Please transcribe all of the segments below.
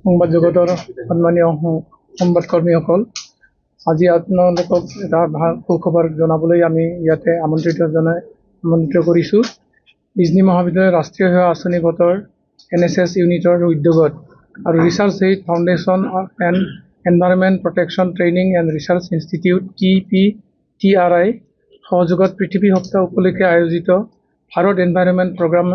সংবাদ জগতৰ সন্মানীয় সংবাদকৰ্মীসকল, আজি আপোনালোকক এটা ভাল সুখবৰ জনাবলৈ আমি ইয়াতে আমন্ত্ৰিত কৰিছোঁ। বিজনী মহাবিদ্যালয় ৰাষ্ট্ৰীয় সেৱা আঁচনি গোটৰ NSS ইউনিটৰ উদ্যোগত আৰু research aid foundation and environment protection training and research institute TPTRI সহযোগত পৃথিৱী সপ্তাহ উপলক্ষে আয়োজিত Bharat environment programme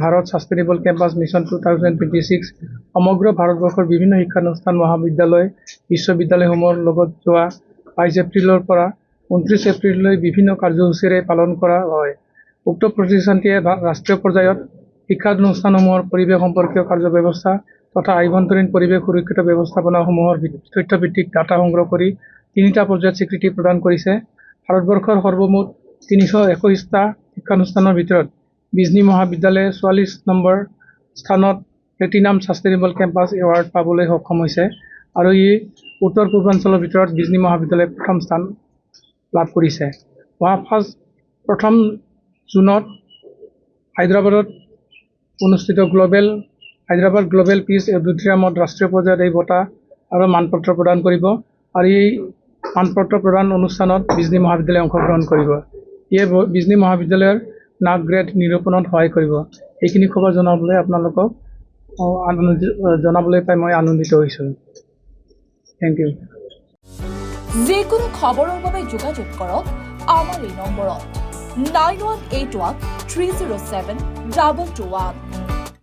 Bharat sustainable campus mission 2026 সমগ্ৰ ভাৰতবৰ্ষৰ বিভিন্ন শিক্ষানুষ্ঠান মহাবিদ্যালয় বিশ্ববিদ্যালয়সমূহৰ লগত যোৱা 22 এপ্ৰিলৰ পৰা 29 এপ্ৰিললৈ বিভিন্ন কাৰ্যসূচীৰে পালন কৰা হয়। উক্ত প্ৰতিষ্ঠানটিয়ে ৰাষ্ট্ৰীয় পৰ্যায়ত শিক্ষানুষ্ঠানসমূহৰ পৰিৱেশ সম্পৰ্কীয় কাৰ্যব্যৱস্থা তথা আভ্যন্তৰীণ পৰিৱেশ সুৰক্ষিত ব্যৱস্থাপনাসমূহৰ তথ্যভিত্তিক ডাটা সংগ্ৰহ কৰি 3টা পৰ্যায়ত স্বীকৃতি প্ৰদান কৰিছে। ভাৰতবৰ্ষৰ সৰ্বমুঠ 321টা শিক্ষানুষ্ঠানৰ ভিতৰত বিজনী মহাবিদ্যালয়ে 44 নম্বৰ স্থানত প্লেটিনাম ছাষ্টেইনেবল কেম্পাছ এৱাৰ্ড পাবলৈ সক্ষম হৈছে আৰু ই উত্তৰ পূৰ্বাঞ্চলৰ ভিতৰত বিজনী মহাবিদ্যালয়ে প্ৰথম স্থান লাভ কৰিছে। প্ৰথম জুনত হায়দৰাবাদত অনুষ্ঠিত হায়দৰাবাদ গ্ল'বেল পিচ অডিটৰিয়ামত ৰাষ্ট্ৰীয় পৰ্যায়ত এই বঁটা আৰু মানপত্ৰ প্ৰদান কৰিব আৰু এই মানপত্ৰ প্ৰদান অনুষ্ঠানত বিজনী মহাবিদ্যালয়ে অংশগ্ৰহণ কৰিব। ইয়ে বিজনী মহাবিদ্যালয়ৰ নাক গ্ৰেড নিৰূপণত সহায় কৰিব। এইখিনি খবৰ জনাবলৈ আপোনালোকক জনাবলৈ পাই মই আনন্দিত হৈছোঁ। Thank you. যিকোনো খবৰৰ বাবে যোগাযোগ কৰক আমাৰ এই নম্বৰত 9181 307 2221।